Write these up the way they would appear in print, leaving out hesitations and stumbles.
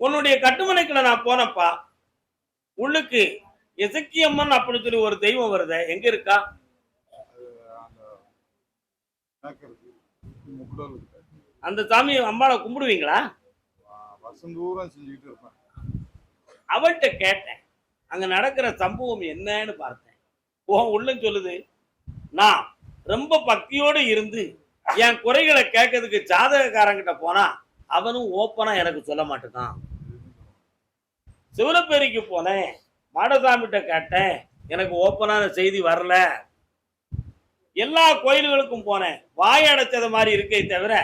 உன்னுடைய கட்டுமனைக்குள்ள நான் போனப்பா, உள்ளுக்கு எசக்கியம்மன் அப்படின்னு சொல்லி ஒரு தெய்வம் வருத, எங்க இருக்கா? அந்த சாமி அம்பாளை கும்பிடுவீங்களா? வருஷந்தூரம் செஞ்சுக்கிட்டு இருப்பேன். அவள்கிட்ட கேட்டேன், அங்க நடக்கிற சம்பவம் என்னன்னு பார்த்தேன். உள்ளன்னு சொல்லுது, நான் ரொம்ப பக்தியோடு இருந்து என் குறைகளை கேட்கறதுக்கு ஜாதகக்காரங்கிட்ட போனா அவனும் ஓப்பனா எனக்கு சொல்ல மாட்டேதான். சிவனப்பேரிக்கு போனேன், மாடசாமிகிட்ட கேட்டேன், எனக்கு ஓப்பனான செய்தி வரல. எல்லா கோயில்களுக்கும் போனேன், வாய் அடைச்சது மாதிரி இருக்கே தவிர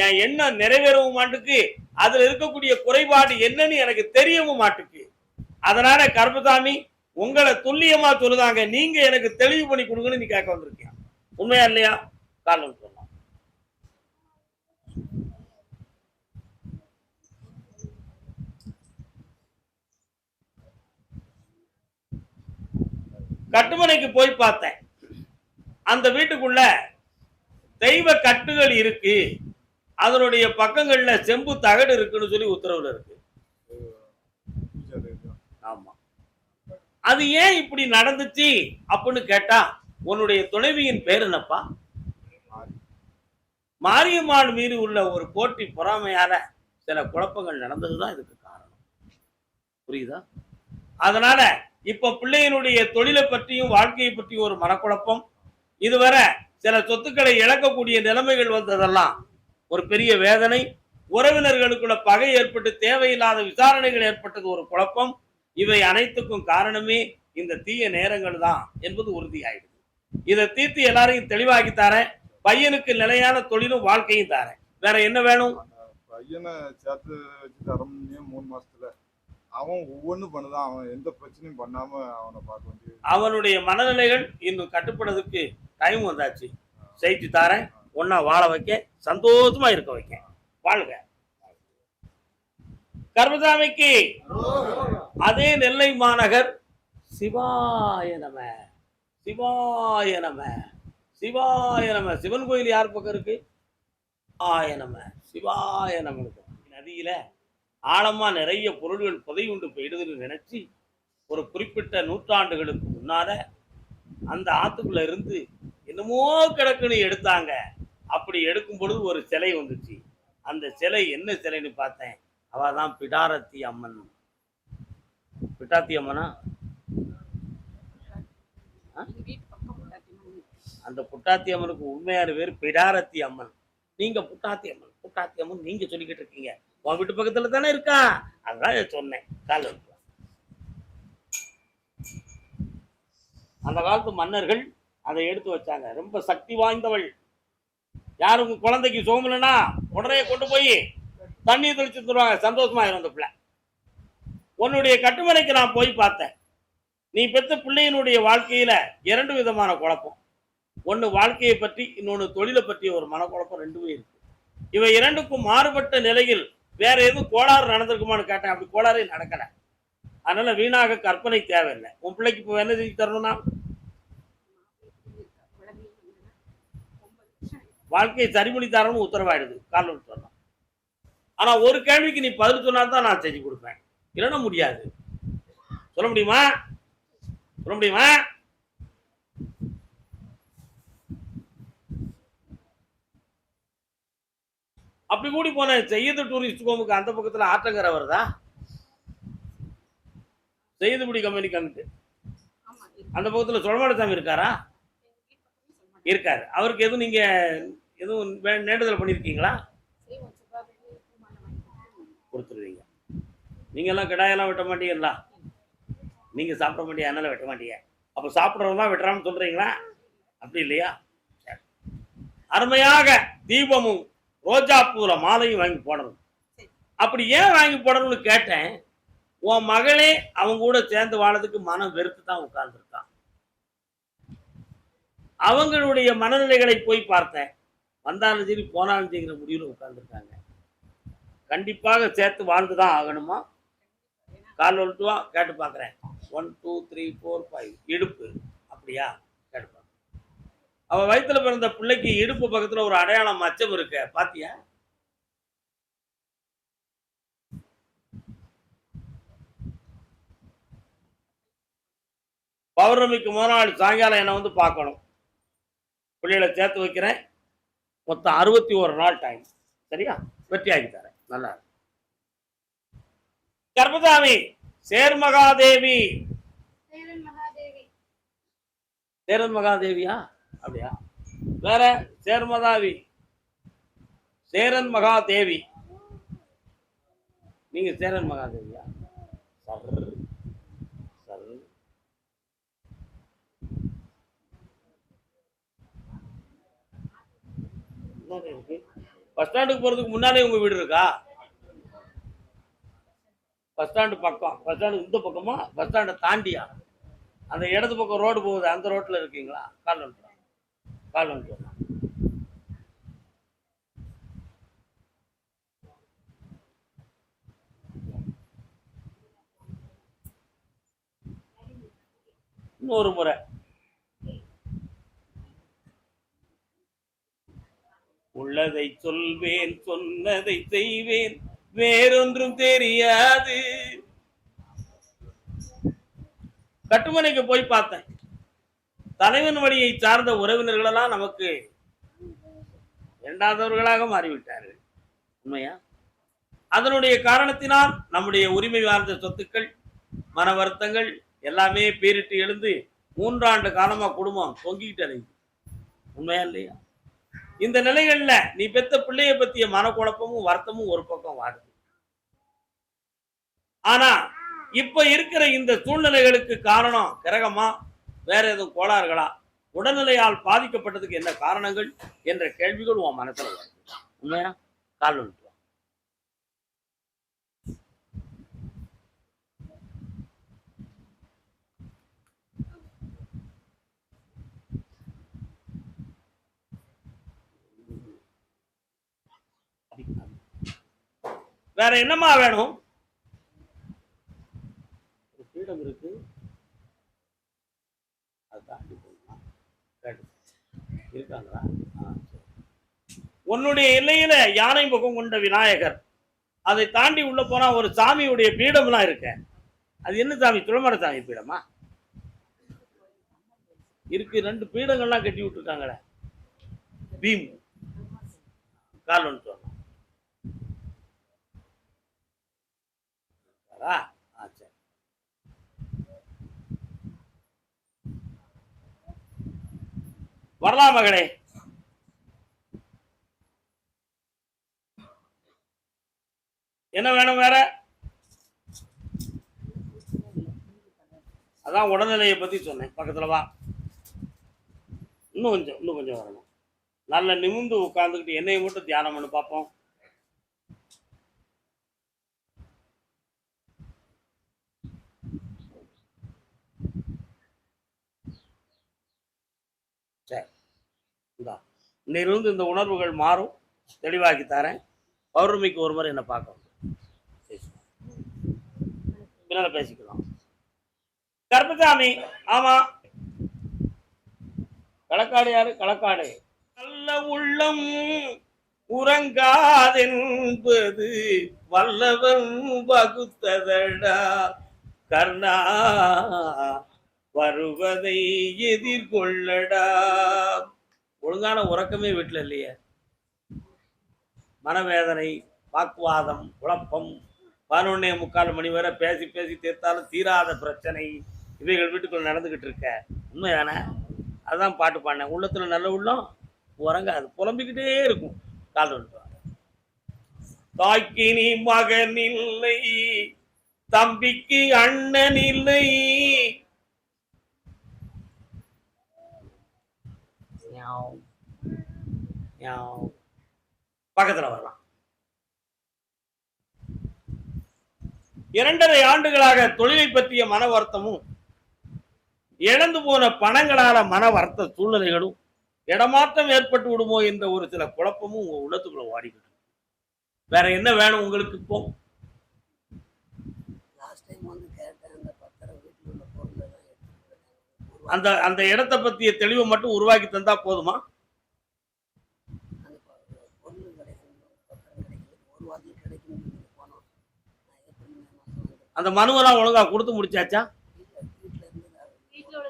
என் எண்ணம் நிறைவேறவும் மாட்டுக்கு, அதுல இருக்கக்கூடிய குறைபாடு என்னன்னு எனக்கு தெரியவும் மாட்டுக்கு. அதனால கருப்பசாமி உங்களை துல்லியமா சொல்லுதாங்க, நீங்க எனக்கு தெளிவு பண்ணி கொடுங்கன்னு நீ கேட்க வந்திருக்கியா? உண்மையா இல்லையா? காரணம் சொல்லலாம். கட்டுமனைக்கு போய் பார்த்தேன், அந்த வீட்டுக்குள்ள தெய்வ கட்டுகள் இருக்கு, அதனுடைய பக்கங்கள்ல செம்பு தகடு இருக்குன்னு சொல்லி உத்தரவுல இருக்கு. ஆமா, அது ஏன் இப்படி நடந்துச்சு அப்படின்னு கேட்டா, உன்னுடைய துணைவியின் பேர் என்னப்பா? மாரியம்மாள் மீது உள்ள ஒரு போட்டி பொறாமையால சில குழப்பங்கள் நடந்ததுதான் இதுக்கு காரணம். புரியுதா? அதனால இப்ப பிள்ளையினுடைய தொழிலை பற்றியும் வாழ்க்கையை பற்றியும் ஒரு மனக்குழப்பம். இதுவரை சில சொத்துக்களை இழக்கக்கூடிய நிலைமைகள் வந்ததெல்லாம் ஒரு பெரிய வேதனை. உறவினர்களுக்குள்ள பகை ஏற்பட்டு தேவையில்லாத விசாரணைகள் ஏற்பட்டது ஒரு குழப்பம். இவை அனைத்துக்கும் காரணமே இந்த தீய நேரங்கள் தான் என்பது உறுதியாயிடுது. இதை தீர்த்து எல்லாரையும் தெளிவாக்கி தரேன். பையனுக்கு நிலையான தொழிலும் வாழ்க்கையும் தரேன். வேற என்ன வேணும்? பையனை சேர்த்து வச்சு தரம் 3 மாசத்துல அவன் ஒவ்வொன்றும் பண்ணுதான். அவன் எந்த பிரச்சனையும் பண்ணாம அவனை பார்க்க வேண்டியது. அவனுடைய மனநிலைகள் இன்னும் கட்டுப்படுறதுக்கு டைம் வந்தாச்சு. செய்தி தாரேன், ஒன்னா வாழ வைக்க, சந்தோஷமா இருக்க வைக்க. வாழ்க. கர்மசாமிக்கு அதே நெல்லை மாநகர் சிவாய நம, சிவாய நம, சிவாய நம. சிவன் கோயில் யார் பக்கம் இருக்கு? ஆய நம, சிவாய நம. நதியில ஆழமா நிறைய பொருள்கள் புதை உண்டு போயிடுதுன்னு நினைச்சு ஒரு குறிப்பிட்ட நூற்றாண்டுகளுக்கு முன்னால அந்த ஆத்துக்குள்ள இருந்து என்னமோ கிடக்குன்னு எடுத்தாங்க. அப்படி எடுக்கும் பொழுது ஒரு சிலை வந்துச்சு. அந்த சிலை என்ன சிலைன்னு பார்த்தேன், அவதான் பிடாரத்தி அம்மன். பிடாத்தி அம்மனா? அந்த புட்டாத்தி அம்மனுக்கு உண்மையான பேர் பிடாரத்தி அம்மன். நீங்க புட்டாத்தி அம்மன் புட்டாத்தி அம்மன் நீங்க சொல்லிக்கிட்டு இருக்கீங்க. உன் வீட்டு பக்கத்துல தானே இருக்கா, அதான் சொன்னேன். கால அந்த காலத்து மன்னர்கள் அதை எடுத்து வச்சாங்க. ரொம்ப சக்தி வாய்ந்தவள். யாரும் குழந்தைக்கு சோமலனா உடனே கொண்டு போய் தண்ணீர் தெளிச்சு தருவாங்க, சந்தோஷமா இருந்த பிள்ளை. உன்னுடைய கட்டுமனைக்கு நான் போய் பார்த்தேன். நீ பெற்ற பிள்ளையினுடைய வாழ்க்கையில 2 விதமான குழப்பம். ஒன்று வாழ்க்கையை பற்றி, இன்னொன்று தொழிலை பற்றிய ஒரு மனக்குழப்பம். ரெண்டுமே இருக்கு. இவை இரண்டுக்கும் மாறுபட்ட நிலையில் வேற எதுவும் கோளாறு நடந்திருக்குமான்னு கேட்டேன். அப்படி கோளாறே நடக்கல. அதனால வீணாக கற்பனை தேவையில்லை. உன் பிள்ளைக்கு இப்போ என்ன செஞ்சு தரணும்னா, வாழ்க்கையை சரிபடி தரணும்னு உத்தரவாயிடுது. காரணம் சொல்லலாம். ஆனா ஒரு கேள்விக்கு நீ பதில் சொன்னா தான் நான் செஞ்சு கொடுப்பேன், இல்லைன்னா முடியாது. சொல்ல முடியுமா? சொல்ல முடியுமா? அப்படி கூடி போன செய்யது டூரிஸ்ட் ஹோமுக்கு அந்த பக்கத்துல ஆற்றங்கரை வருதா? செய்யதுபடி கம்பெனிக்கு அங்கிட்டு அந்த பக்கத்துல சொலமாடசாமி இருக்காரா? இருக்காரு. அவருக்கு எதுவும் நீங்க எதுவும் நேண்டுதல் பண்ணிருக்கீங்களா? கொடுத்துருவீங்க. நீங்க எல்லாம் கிடாயெல்லாம் வெட்ட மாட்டீங்களா? நீங்க சாப்பிட மாட்டீங்க, அதனால வெட்ட மாட்டீங்க. அப்ப சாப்பிட்றவங்க தான் வெட்டுறான்னு சொல்றீங்களா? அப்படி இல்லையா? அருமையாக தீபமும் ரோஜா பூல மாலையும் வாங்கி போடணும். அப்படி ஏன் வாங்கி போடணும்னு கேட்டேன். உன் மகளே அவங்க கூட சேர்ந்து வாழறதுக்கு மனம் வெறுத்து தான் உட்கார்ந்துருக்கான். அவங்களுடைய மனநிலைகளை போய் பார்த்தேன். வந்தாலும் சரி போனாலும் சரிங்கிற முடிவில் உட்கார்ந்துருக்காங்க. கண்டிப்பாக சேர்த்து வாழ்ந்துதான் ஆகணுமா? கால் ஒழுட்டுவா கேட்டு பார்க்குறேன். 1 2 3 4 5 இடுப்பு அப்படியா? கேட்டு பார்க்குறேன். அவ வயித்துல பிறந்த பிள்ளைக்கு இடுப்பு பக்கத்துல ஒரு அடையாளம் மச்சம் இருக்கு, பாத்தியா? பௌர்ணமிக்கு முதல் நாள் சாயங்காலம் என்ன வந்து பார்க்கணும். பிள்ளைகளை சேர்த்து வைக்கிறேன். மொத்தம் 61 நாள் டைம். சரியா? வெற்றியாக்கி தரேன். நல்லா இருக்கு. கர்மசாமி சேர்மகாதேவி. சேரன் மகாதேவியா? அப்படியா? வேற சேர்மதாவி, சேரன் மகாதேவி. நீங்க சேரன் மகாதேவியா? சர் சர் இருக்கு. பஸ் ஸ்டாண்டுக்கு போறதுக்கு முன்னாலே உங்க வீடு இருக்கா? பஸ் ஸ்டாண்டு பக்கம், பஸ் ஸ்டாண்டு இந்த பக்கமா, பஸ் ஸ்டாண்டை தாண்டியா? அந்த இடது பக்கம் ரோடு போகுது, அந்த ரோட்ல இருக்கீங்களா? கால் வந்துடும், கால் வந்துடும். இன்னொரு முறை உள்ளதை சொல்வேன், சொன்னதை செய்வேன், வேறொன்றும் தெரியாது. கட்டுமனைக்கு போய் பார்த்தேன். தலைவன் வழியை சார்ந்த உறவினர்கள் எல்லாம் நமக்கு இரண்டாதவர்களாக மாறிவிட்டார்கள். உண்மையா? அதனுடைய காரணத்தினால் நம்முடைய உரிமை வார்ந்த சொத்துக்கள், மன வருத்தங்கள் எல்லாமே பேரிட்டு எழுந்து 3 ஆண்டு காலமா குடும்பம் தொங்கிக்கிட்டு அலையுது. உண்மையா இல்லையா? இந்த நிலைகள்ல நீ பெத்த பிள்ளைய பத்திய மனக்குழப்பமும் வருத்தமும் ஒரு பக்கம் வாடுது. ஆனா இப்ப இருக்கிற இந்த சூழ்நிலைகளுக்கு காரணம் கிரகமா, வேற எதுவும் கோளாறுகளா, உடல்நிலையால் பாதிக்கப்பட்டதுக்கு என்ன காரணங்கள் என்ற கேள்விகள் உன் மனசுல வருது. உண்மையா? கால் வந்துட்டு வேற என்னமா வேணும்? பீடம் இருக்கு, அது தாண்டி இருக்காங்களா? உன்னுடைய எல்லையில யானை முகம் கொண்ட விநாயகர், அதை தாண்டி உள்ள போனா ஒரு சாமியுடைய பீடம்லாம் இருக்கு. அது என்ன சாமி? துளமர சாமி பீடமா? இருக்கு, 2 பீடங்கள்லாம் கட்டி விட்டுருக்காங்களே. பீம் கால் ஒன்று சொன்னோம். வரலாம் மகளே. என்ன வேணும் வேற? அதான் உடல்நிலையை பத்தி சொன்னேன். பக்கத்துல வா. இன்னும் கொஞ்சம் வரணும். நல்ல நிமிர்ந்து உட்கார்ந்துக்கிட்டு என்னையை மட்டும் தியானம் பண்ணி பார்ப்போம். சரி, இன்னிலிருந்து இந்த உணர்வுகள் மாறும். தெளிவாக்கி தரேன். பௌர்ணமிக்கு ஒரு முறை என்ன பார்க்க பின்னால பேசிக்கலாம். கர்மசாமி, ஆமா, களக்காடு யாரு? களக்காடு. நல்ல உள்ளம் உறங்காதென்பது வல்லவன் வகுத்ததடா கர்ணா, வருவதை எதிர்கொள்ளடா. ஒழுங்கான உறக்கமே வீட்டுல இல்லையே. மனவேதனை, வாக்குவாதம், குழப்பம், 11:45 மணி வரை பேசி பேசி தீர்த்தாலும் தீராத பிரச்சனை இவைகள் வீட்டுக்குள்ள நடந்துகிட்டு இருக்க. உண்மையான அதான் பாட்டு பாடினேன். உள்ளத்துல நல்ல உள்ளம் உறங்காது, புலம்பிக்கிட்டே இருக்கும். கால் வந்துட்டு தாய்க்கு நீ மகன் இல்லை, தம்பிக்கு அண்ணன் இல்லை, பக்கத்துல வரலாம். 2.5 ஆண்டுகளாக தொழிலை பற்றிய மன வருத்தமும், இழந்து போன பணங்களால மன வருத்த சூழ்நிலைகளும், இடமாற்றம் ஏற்பட்டு விடுமோ என்ற ஒரு சில குழப்பமும் உங்க உள்ளத்துக்குள்ள ஓடிக்கிட்டு. வேற என்ன வேணும் உங்களுக்கு? இப்போ அந்த அந்த இடத்தை பத்திய தெளிவை மட்டும் உருவாக்கி தந்தா போதுமா? அந்த மனுவெல்லாம் ஒழுங்கா கொடுத்து முடிச்சாச்சா?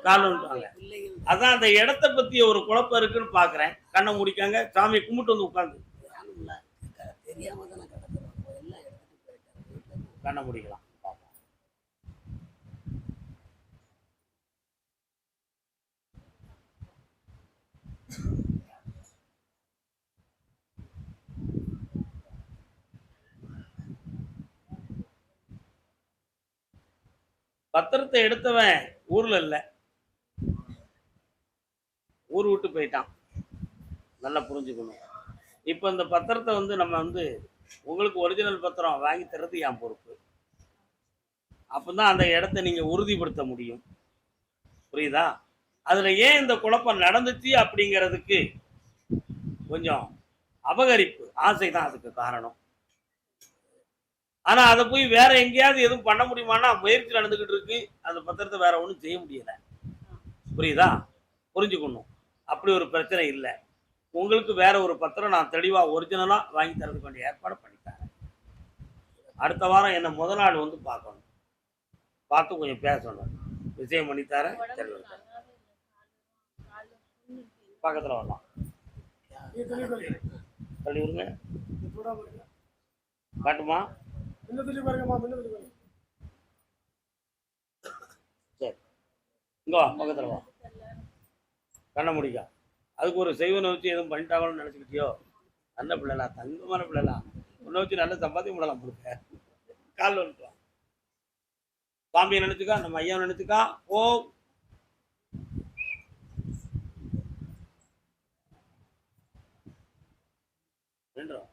காலம்ட்டாங்க. அதான் அந்த இடத்தை பத்திய ஒரு குழப்பம் இருக்குன்னு பாக்குறேன். கண்ணை முடிக்காங்க, சாமி கும்பிட்டு வந்து உட்கார்ந்து கண்ணை முடிக்கலாம். பத்திரத்தை எடுத்தவன் ஊர்ல இல்ல, ஊர் விட்டு போயிட்டான். நல்லா புரிஞ்சுக்கணும். இப்ப இந்த பத்திரத்தை வந்து நம்ம வந்து உங்களுக்கு ஒரிஜினல் பத்திரம் வாங்கி தர்றது என் பொறுப்பு. அப்பதான் அந்த இடத்தை நீங்க உறுதிப்படுத்த முடியும். புரியுதா? அதுல ஏன் இந்த குழப்பம் நடந்துச்சு அப்படிங்கிறதுக்கு கொஞ்சம் அபகரிப்பு ஆசை தான் அதுக்கு காரணம். ஆனா அதை போய் வேற எங்கேயாவது எதுவும் பண்ண முடியுமானா முயற்சி நடந்துகிட்டு இருக்கு. அந்த பத்திரத்தை வேற ஒன்றும் செய்ய முடியல. புரியுதா? புரிஞ்சுக்கணும். அப்படி ஒரு பிரச்சனை இல்லை. உங்களுக்கு வேற ஒரு பத்திரம் நான் தெளிவா ஒரிஜினலா வாங்கி தரதுக்கு வேண்டிய ஏற்பாடு பண்ணித்தரேன். அடுத்த வாரம் என்ன முதல் நாள் வந்து பார்க்கணும், பார்த்து கொஞ்சம் பேசணும், விஷயம் பண்ணித்தரேன். சரி, பக்கத்துல வரலாம், தள்ளி விடுங்க. காட்டுமா? சரி, இங்க வா, பக்கத்துல வா, கண்ண முடிக்கா. அதுக்கு ஒரு செய்வனை வச்சு எதுவும் பண்ணிட்டாங்கன்னு நினைச்சுக்கிட்டியோ? நல்ல பிள்ளைலா, தங்கமான பிள்ளைலா, உன்னை வச்சு நல்ல சம்பாத்தியம் பண்ணலாம். கொடுக்க காலில் வந்துட்டோம். சாமியை நினைச்சுக்கா, நம்ம ஐயா நினைச்சுக்கா. ஓ நின்றோம்.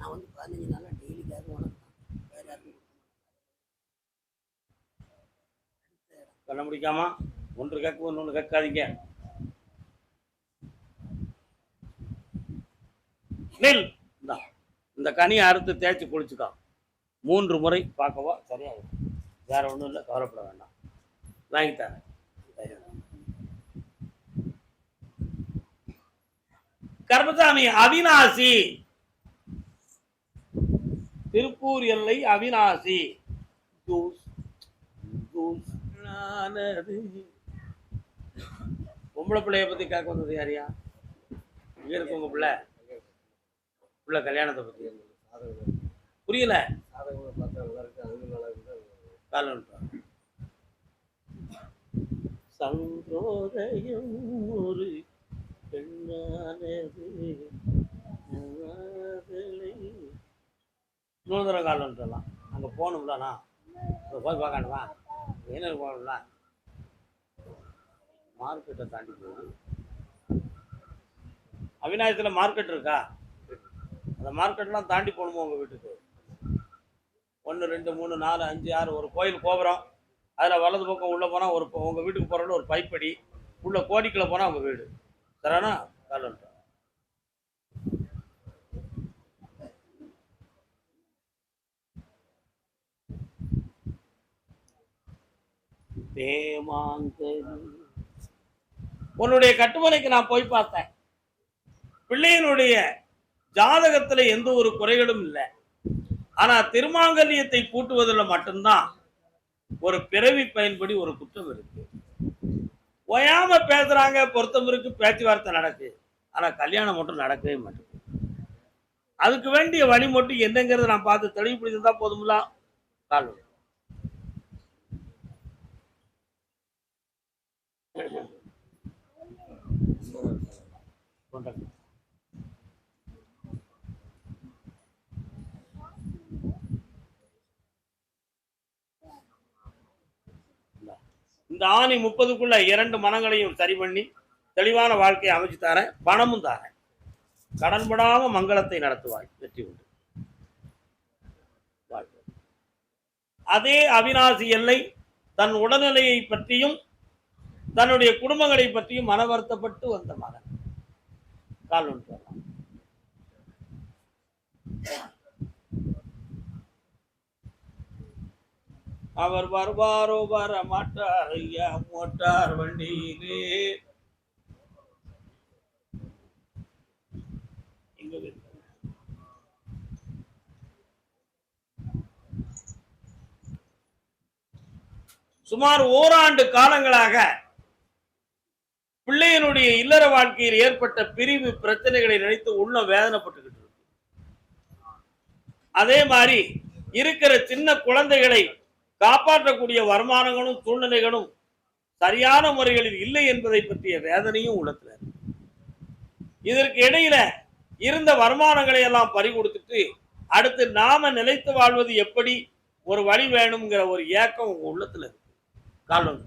நான் வந்து 15 நாளா டெய்லிக்காக உனக்கு வேற யாருக்கும் கண்ண முடிக்காமா ஒன்று கேட்க ஒன்று கேட்காதீங்க. நெல் இந்த கனியை அறுத்து தேய்ச்சி குளிச்சுக்கா. 3 முறை பார்க்கவா சரியாகும். வேற ஒன்றும் இல்லை, கவலைப்பட வேண்டாம். வாங்கித்தரேன். கர்மசாமி அவிநாசி, திருப்பூர் எல்லை அவிநாசி. பொம்பளை பிள்ளைய பத்தி கேட்க வந்தது யாரியா? இங்க இருக்கு உங்க பிள்ளை பிள்ளை கல்யாணத்தை பத்தி புரியல. சங்கோதயம் ஒரு பெண்ணானது நூதன காலம்லாம் அங்கே போகணும்லண்ணா, போய் பார்க்கணுமா? என்ன போகணும்ல, மார்க்கெட்டை தாண்டி போகணும். அவிநாயகத்தில் மார்க்கெட் இருக்கா? அந்த மார்க்கெட்லாம் தாண்டி போகணுமா உங்கள் வீட்டுக்கு? 1 2 3 4 5 6 ஒரு கோயில் கோபுரம், அதில் வலது பக்கம் உள்ளே போனால் ஒரு உங்கள் வீட்டுக்கு போகிறோன்னு ஒரு பைப்படி, உள்ள கோடிக்குள்ளே போனால் உங்கள் வீடு. தரானா காலம் உன்னுடைய கட்டுமனைக்கு நான் போய் பார்த்தேன். பிள்ளையினுடைய ஜாதகத்துல எந்த ஒரு குறைகளும் இல்லை. ஆனா திருமாங்கல்யத்தை பூட்டுவதில் மட்டும்தான் ஒரு பிறவி பயன்படி ஒரு குற்றம் இருக்கு. ஓயாம பேசுறாங்க, பொருத்தம் இருக்கு, பேச்சுவார்த்தை நடக்கு, ஆனா கல்யாணம் மட்டும் நடக்கவே மாட்டேங்குது. அதுக்கு வேண்டிய வழி மட்டும் என்னங்கிறத நான் பார்த்து தெளிவுபடுத்திருந்தா போதும்ல. கால் இந்த ஆணி 30க்குள்ள 2 மனங்களையும் சரி பண்ணி தெளிவான வாழ்க்கையை அமைச்சு தரேன். பணமும் தரேன். கடன்படாம மங்களத்தை நடத்துவாய், வெற்றி உண்டு. அதே அவிநாசி எல்லை தன் உடல்நிலையை பற்றியும் தன்னுடைய குடும்பங்களை பற்றியும் மன வருத்தப்பட்டு வந்த மகன். கால் ஒன்று அவர் வருவாரோ வர மாட்டார் ஐயா மோட்டார் வண்டியிலே. சுமார் ஓராண்டு காலங்களாக பிள்ளையினுடைய இல்லற வாழ்க்கையில் ஏற்பட்ட பிரிவு பிரச்சனைகளை நினைத்து உள்ள வேதனைப்பட்டுக்கிட்டு இருக்கு. அதே மாதிரி இருக்கிற சின்ன குழந்தைகளை காப்பாற்றக்கூடிய வருமானங்களும் சூழ்நிலைகளும் சரியான முறைகளில் இல்லை என்பதை பற்றிய வேதனையும் உள்ளத்துல. இதற்கு இடையில இருந்த வருமானங்களை எல்லாம் பறி கொடுத்துட்டு அடுத்து நாம நிலைத்து வாழ்வது எப்படி, ஒரு வழி வேணுங்கிற ஒரு ஏக்கம் உங்க உள்ளத்துல இருக்கு. காலம்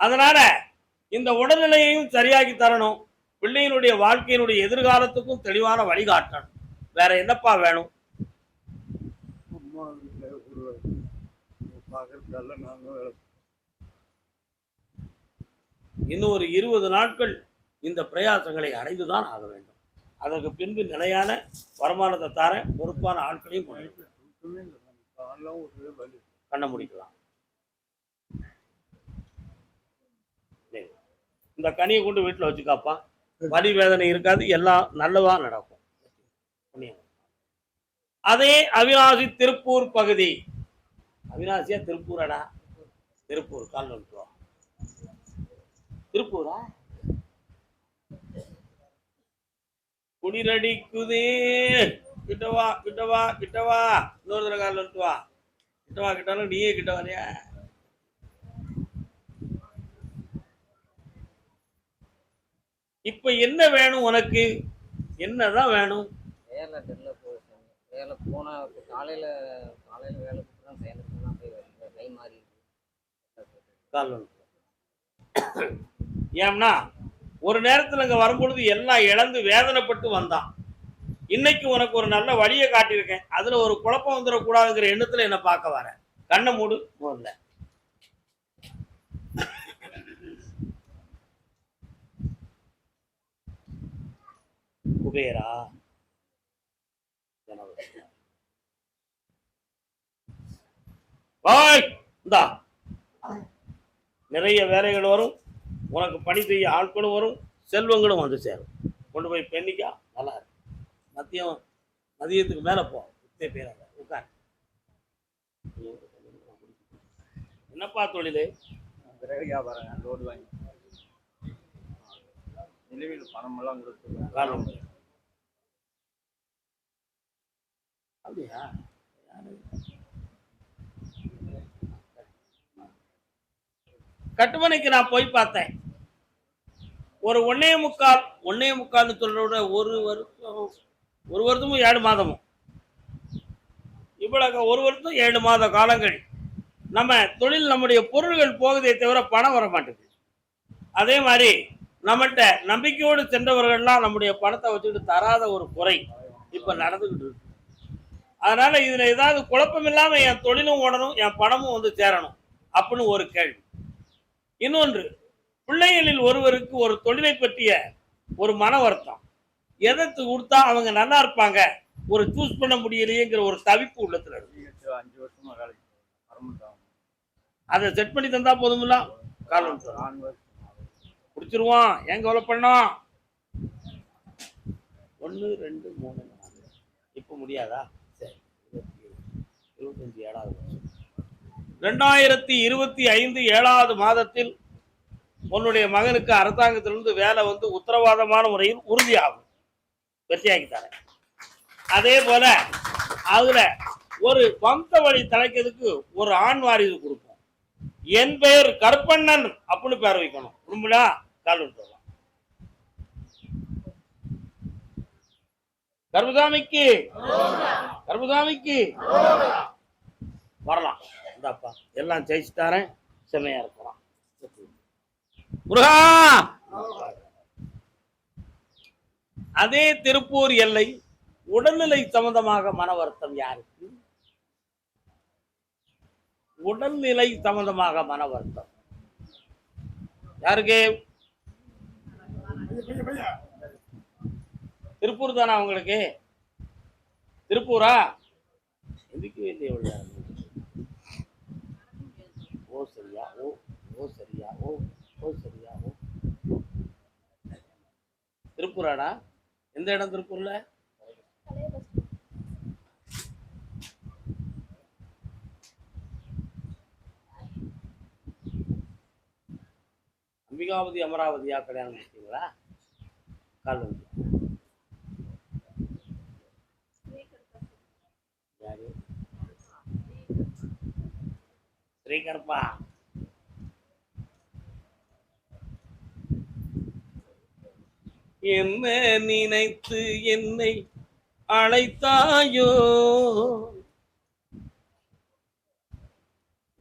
அதனால இந்த உடல்நிலையையும் சரியாக்கி தரணும், பிள்ளையினுடைய வாழ்க்கையினுடைய எதிர்காலத்துக்கும் தெளிவான வழிகாட்டணும். வேற என்னப்பா வேணும்? இன்னும் ஒரு 20 நாட்கள் இந்த பிரயாசங்களை அடைந்துதான் ஆக வேண்டும். அதற்கு பின்பு நிலையான வருமானத்தை தர பொறுப்பான ஆட்களையும் கண்ண முடிக்கலாம். இந்த கனியை கொண்டு வீட்டுல வச்சுக்காப்பா, வலி வேதனை இருக்காது, எல்லாம் நல்லதா நடக்கும். அதே அவிநாசி திருப்பூர் பகுதி. அவிநாசியா திருப்பூரடா? திருப்பூர். கால் வந்துருவா. திருப்பூரா? குடிரடிக்குதே. கிட்டவா கிட்டவா கிட்டவா. இன்னொரு தடவை கால் வந்துட்டு வா. கிட்டவா கிட்டாலும் நீயே கிட்ட வரையா? இப்ப என்ன வேணும் உனக்கு? என்னதான் வேணும்? வேலை போனா காலையில வேலை போய் கை மாறி ஏன்னா ஒரு நேரத்துல இங்க வரும்பொழுது எல்லாம் இழந்து வேதனைப்பட்டு வந்தான். இன்னைக்கு உனக்கு ஒரு நல்ல வழியை காட்டியிருக்கேன், அதுல ஒரு குழப்பம் வந்துடக்கூடாதுங்கிற எண்ணத்துல என்ன பார்க்க வர. கண்ணை மூடு முதல்ல. குபேரா இந்தா நிறைய வேலைகள் வரும், உனக்கு பணி செய்ய ஆட்களும் வரும், செல்வங்களும் வந்து சேரும். கொண்டு போய் பெண்ணிக்கா நல்லா இருக்கு. மதியத்துக்கு மேல போ. பேராக உட்கார். என்னப்பா தொழிலு? வியாபாரம். லோடு வாங்கி நிலுவையில் பணம் எல்லாம் கொடுத்து. அப்படியா? கட்டுமனைக்கு நான் போய் பார்த்தேன். ஒரு 1.25 சொல்ற விட ஒரு வருஷமும் 7 மாதமும், இவ்வளவு 1 வருஷம் 7 மாத காலங்கள் நம்ம தொழில், நம்முடைய பொருள்கள் போகுதே தவிர பணம் வர மாட்டேங்குது. அதே மாதிரி நம்மகிட்ட நம்பிக்கையோடு சென்றவர்கள்லாம் நம்முடைய பணத்தை வச்சுக்கிட்டு தராத ஒரு குறை இப்ப நடந்துகிட்டு இருக்கு. அதனால இதுல ஏதாவது குழப்பம் இல்லாம என் தொழிலும் ஓடணும், என் பணமும் வந்து சேரணும் அப்படின்னு ஒரு கேள்வி. இன்னொன்று, பிள்ளைகளில் ஒருவருக்கு ஒரு தொழிலை பற்றிய ஒரு மன வருத்தம். எதை கொடுத்தா அவங்க நல்லா இருப்பாங்க, ஒரு சூஸ் பண்ண முடியலையேங்கிற ஒரு தவிப்பு உள்ளத்துல இருக்கு. 5 வருஷமா வேலைக்கு அதை செட் பண்ணி தந்தா போதுமில்ல? காலம் குடிச்சிருவான். ஏன் கவலை பண்ணோம்? 1 2 3 4 இப்ப முடியாதா? சரி, 25 7வது வருஷம் 2025 7வது மாதத்தில் உன்னுடைய மகனுக்கு அரசாங்கத்திலிருந்து வேலை வந்து உத்தரவாதமான முறையில் உறுதியாகும். வெற்றியாக்கி தரேன். அதே போல அதுல ஒரு வம்ச வழி தலைக்கிறதுக்கு ஒரு ஆண் வாரிசு கொடுப்போம். என் பெயர் கருப்பண்ணன் அப்படின்னு பேர் வைக்கணும். உண்மையா? கால் விட்டுலாம். கருபசாமிக்கு வரலாம். இந்தாப்பா எல்லாம் ஜெயிச்சுட்டாரேன். செம்மையா இருக்கிறான். முருகா. அதே திருப்பூர் எல்லை உடல்நிலை சம்பந்தமாக மன வருத்தம் யாருக்கு? உடல்நிலை சம்பந்தமாக மன வருத்தம். யாருக்கு? திருப்பூர் தானே அவங்களுக்கு? திருப்பூரா? எதுக்கு இல்லையே உள்ள? ஓ சரியா, ஓ ஓ சரியா, ஓ ஓ சரியா, ஓ. திருப்பூராடா? எந்த இடம் திருப்பூர்ல? அம்பிகாவதி அமராவதியா கல்யாணம் பண்ணிட்டீங்களா? கால் வந்து யாரு? ஸ்ரீகர்ப்பா. என்ன நினைத்து என்னை அழைத்தாயோ?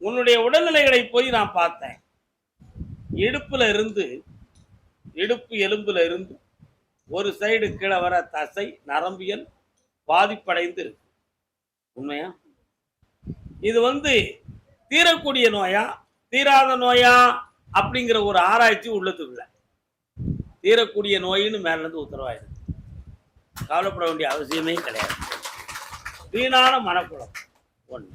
உன்னுடைய உடல்நிலைகளை போய் நான் பார்த்தேன். இடுப்புல இருந்து, இடுப்பு எலும்புல இருந்து ஒரு சைடு கீழே வர தசை நரம்பியல் பாதிப்படைந்து இருக்கு. உண்மையா? இது தீரக்கூடிய நோயா தீராத நோயா அப்படிங்கிற ஒரு ஆராய்ச்சி உள்ளதுக்குள்ள. தீரக்கூடிய நோயின்னு மேல இருந்து உத்தரவாயிருக்கு. கவலைப்பட வேண்டிய அவசியமே கிடையாது. வீணான மனக்குழப்பம் ஒன்று.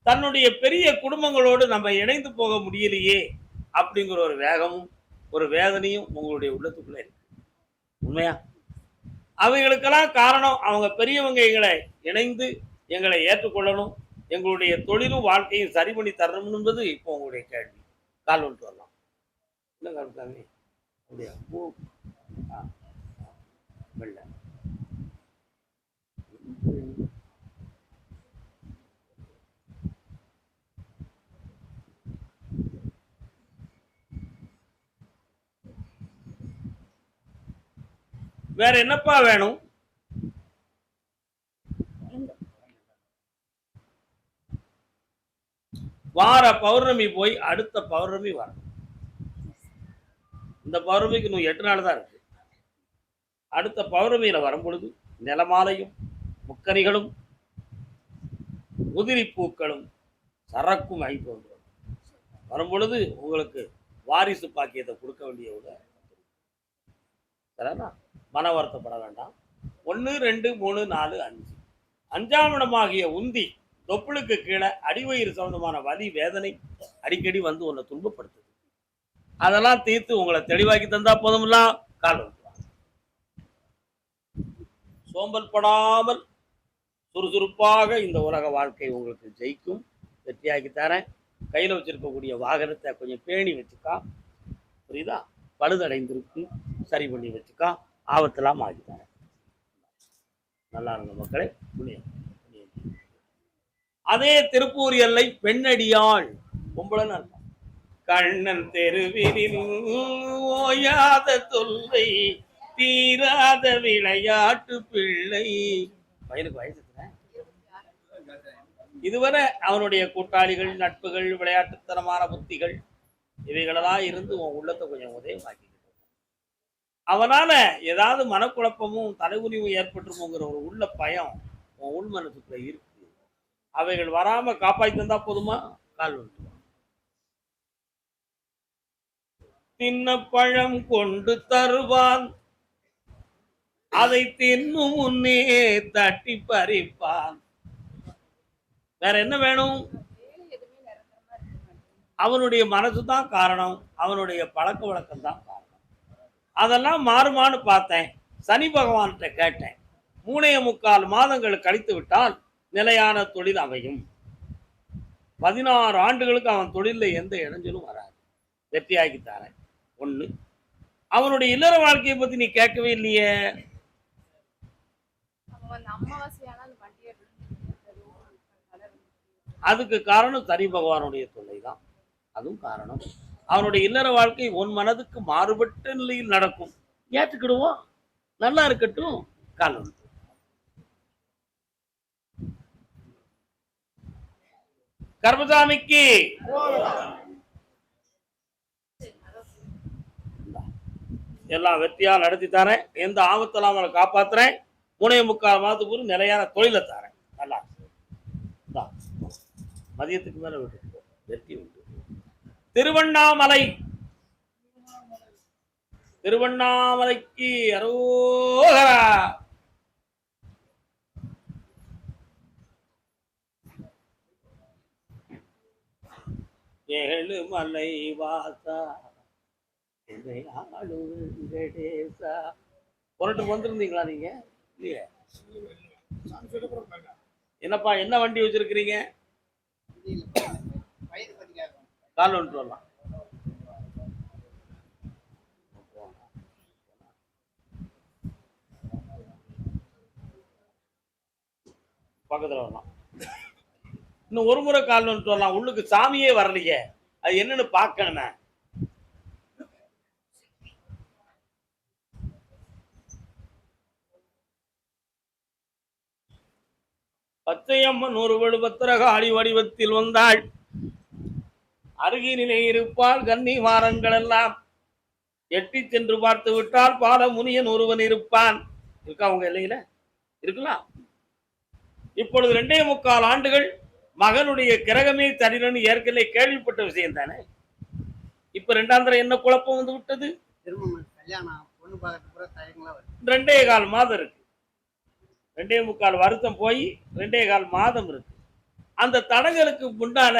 தன்னுடைய பெரிய குடும்பங்களோடு நம்ம இணைந்து போக முடியலையே அப்படிங்கிற ஒரு வேகமும் ஒரு வேதனையும் உங்களுடைய உள்ளத்துக்குள்ள இருக்கு. உண்மையா? அவைகளுக்கெல்லாம் காரணம் அவங்க பெரியவங்க எங்களை இணைந்து எங்களை ஏற்றுக்கொள்ளணும், எங்களுடைய தொழிலும் வாழ்க்கையும் சரி பண்ணி தரணும் என்பது இப்போ உங்களுடைய கேள்வி. கால் வந்துட்டு வரலாம். என்ன கால்? அப்படியா? வெள்ள வேற என்னப்பா வேணும்? வார பௌர்ணமி போய் அடுத்த பௌர்ணமி வரணும். இந்த பௌர்ணமிக்கு இன்னும் 8 நாள் தான் இருக்கு. அடுத்த பௌர்ணமியில வரும் பொழுது நிலமாலையும் முக்கனிகளும் உதிரி பூக்களும் சரக்கும் ஐந்து வரும் பொழுது உங்களுக்கு வாரிசு பாக்கியத்தை கொடுக்க வேண்டிய மன வருத்தப்பட வேண்டாம். 1 2 3 4 5 5ஆம் இடமாகிய உந்தி தொப்புளுக்கு கீழே அடிவயிறு சம்பந்தமான வலி வேதனை அடிக்கடி உன்னை துன்பப்படுத்துது. அதெல்லாம் தீர்த்து உங்களை தெளிவாக்கி தந்தா போதும்லாம். கால் சோம்பல் படாமல் சுறுசுறுப்பாக இந்த உலக வாழ்க்கை உங்களுக்கு ஜெயிக்கும். வெற்றியாக்கி தரேன். கையில் வச்சிருக்கக்கூடிய வாகனத்தை கொஞ்சம் பேணி வச்சுக்கா. புரியுதா? பழுதடைந்திருக்கு, சரி பண்ணி வச்சுக்கா. ஆபத்தெல்லாம் ஆகி தரேன். நல்லா இருங்க மக்களே. புண்ணியம். அதே திருப்பூர் எல்லை பெண்ணடியாள் பொம்பளைன்னு அர்த்தம். கண்ணன் தெருவினில் ஓயாத தொல்லை தீராத விளையாட்டு பிள்ளை. பையனுக்கு வயசு இதுவரை அவனுடைய கூட்டாளிகள், நட்புகள், விளையாட்டுத்தனமான புத்திகள் இவைகளெல்லாம் இருந்து உன் உள்ளத்தை கொஞ்சம் உதயமாக்கிக்கிட்டு அவனால ஏதாவது மனக்குழப்பமும் தலைகுனிவும் ஏற்பட்டுருமோங்கிற ஒரு உள்ள பயம் உன் உள் மனசுக்குள்ள இருக்கு. அவைகள் வராம காப்பாற்றி தந்தா போதுமா? கால் வந்துடுவான். தின்ன பழம் கொண்டு தருவான், அதை தின்னும் முன்னே தட்டி பறிப்பான். வேற என்ன வேணும்? அவனுடைய மனசு தான் காரணம், அவனுடைய பழக்க வழக்கம் தான் காரணம். அதெல்லாம் மாறுமான்னு பார்த்தேன். சனி பகவான்கிட்ட கேட்டேன். 3.25 மாதங்கள் கழித்து விட்டால் நிலையான தொழில் அமையும். 16 ஆண்டுகளுக்கு அவன் தொழிலில் எந்த இடைஞ்சலும் வராது. வெற்றியாக்கி தரேன். 1. அவனுடைய இல்லற வாழ்க்கையை பத்தி நீ கேட்கவே இல்லையே. அதுக்கு காரணம் சனி பகவானுடைய தொல்லை தான். அதுவும் காரணம். அவனுடைய இல்லற வாழ்க்கை உன் மனதுக்கு மாறுபட்ட நிலையில் நடக்கும். ஏற்றுக்கிடுவோம். நல்லா இருக்கட்டும். காலம் கர்மசாமிக்கு எல்லாம் வெற்றியா நடத்தி தரேன். எந்த ஆபத்தெல்லாம் அவனை காப்பாத்துறேன். 3.25 மாதத்துக்கு நிலையான தொழிலை தரேன். நல்லா மதியத்துக்கு மேல விட்டு வெற்றி உண்டு. திருவண்ணாமலை, திருவண்ணாமலைக்கு அரோகரா. ஏழு மலை வாசா வெங்கடேசா. புரட்டுக்கு வந்திருந்தீங்களா நீங்க? இல்லையே. என்னப்பா என்ன வண்டி வச்சிருக்கிறீங்க? கால் வந்துட்டு வரலாம். பக்கத்துல வரலாம். இன்னும் ஒரு முறை கால் வந்துட்டு வரலாம். உள்ளுக்கு சாமியே வரலையே, அது என்னன்னு பார்க்கணுமே. பச்சையம்மன் ஒரு பத்திரகாளி வடிவத்தில் வந்தாள். அருகினிலே இருப்பால் கன்னி வாரங்கள் எல்லாம் எட்டி சென்று பார்த்து விட்டால் பால முனியன் ஒருவன் இருப்பான். இருக்கா உங்க இல்லையில? இருக்கலாம். இப்பொழுது 2.25 ஆண்டுகள் மகனுடைய கிரகமே சரின்னு ஏற்கனவே கேள்விப்பட்ட விஷயம் தானே. இப்ப 2ஆம் தடவை என்ன குழப்பம் வந்து விட்டது? 2.25 மாதம் இருக்கு. 2.25 வருஷம் போய் 2.25 மாதம் இருக்கு. அந்த தடங்களுக்கு முன்னால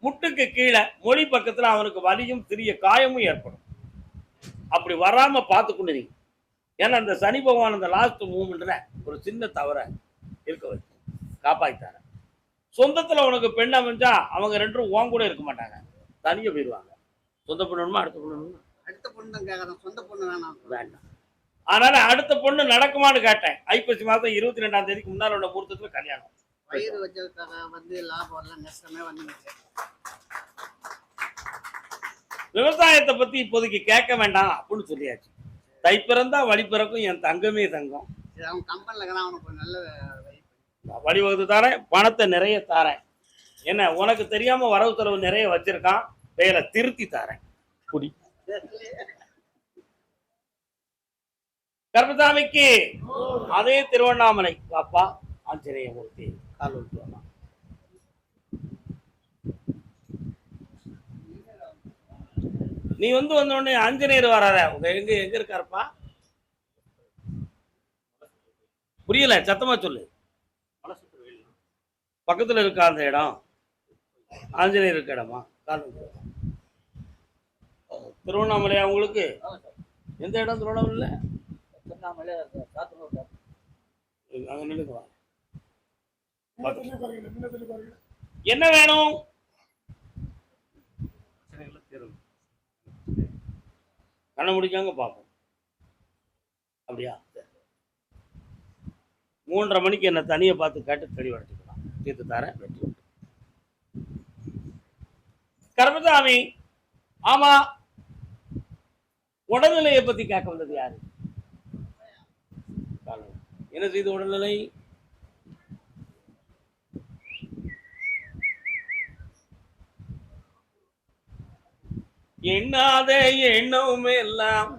முட்டுக்கு கீழே மொழி பக்கத்துல அவனுக்கு வலியும் சிறிய காயமும் ஏற்படும். அப்படி வராம பார்த்துக்கொண்டு. ஏன்னா அந்த சனி பகவான் அந்த லாஸ்ட் மூமெண்ட்ல ஒரு சின்ன தவற இருக்க வச்சு காப்பாத்தார. சொந்தத்துல உனக்கு பெண் அமைஞ்சா அவங்க 2 உன் கூட இருக்க மாட்டாங்க, தனியா போயிடுவாங்க. சொந்த பொண்ணுமா அடுத்த பொண்ணு? அடுத்த பொண்ணு தான் கேட்கறேன், சொந்த பொண்ணு வேண்டாம். அதனால அடுத்த பொண்ணு நடக்குமான்னு கேட்டேன். ஐப்பசி மாதம் 22ஆம் தேதிக்கு முன்னால உள்ள முகூர்த்தத்துல கல்யாணம். வயிறு வச்சதுக்காக வந்து லாபம் எல்லாம் நஷ்டமே வந்து. விவசாயத்தை பத்தி இப்போதைக்கு கேட்க வேண்டாம் அப்படின்னு சொல்லியாச்சு. தை பிறந்தா வழி பிறக்கும், என் தங்கமே தங்கம். வழிவகுத்து தாரேன், பணத்தை நிறைய தாரேன். என்ன உனக்கு தெரியாம வரவு செலவு நிறைய வச்சிருக்கான், வேலை திருத்தி தாரேன். குடி. கர்மசாமிக்கு அதே திருவண்ணாமலை பாப்பா ஆஞ்சநேய மூர்த்தி கால் விட்டு வரலாம். நீ வந்து வந்தோடனே ஆஞ்சநேயர் வராத. உங்க எங்க எங்க இருக்காருப்பா? புரியல, சத்தமா சொல்லு. பக்கத்துல இருக்கா அந்த இடம்? ஆஞ்சநேயர் இருக்க இடமா? திருவண்ணாமலையா உங்களுக்கு? எந்த இடம் திருவண்ணாமலை? என்ன வேணும்? கண்ண முடிக்காங்க பார்ப்போம். அப்படியா? 3:30 மணிக்கு என்ன தனியை பார்த்து கேட்டு தெளிவடைச்சுக்கலாம். தீர்த்து தரேன். வெற்றி. கர்மசாமி, ஆமா, உடல்நிலையை பத்தி கேட்க வந்தது யாரு? என்ன செய்த உடல்நிலை? எண்ணாத எண்ணவுமே எல்லாம்.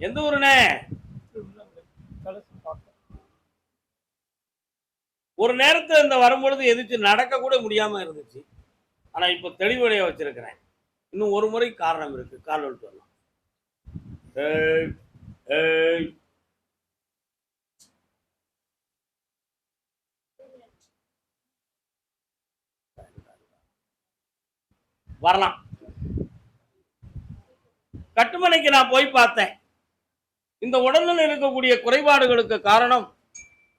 எந்த ஊருனே? ஒரு நேரத்தில் இந்த வரும்பொழுது எதிர்த்து நடக்க கூட முடியாம இருந்துச்சு. ஆனா இப்ப தெளிவடைய வச்சிருக்கிறேன். இன்னும் ஒரு முறை காரணம் இருக்கு, கால் விட்டு வரலாம். வரலாம். கட்டுமனைக்கு நான் போய் பார்த்தேன். இந்த உடல்நிலை இருக்கக்கூடிய குறைபாடுகளுக்கு காரணம்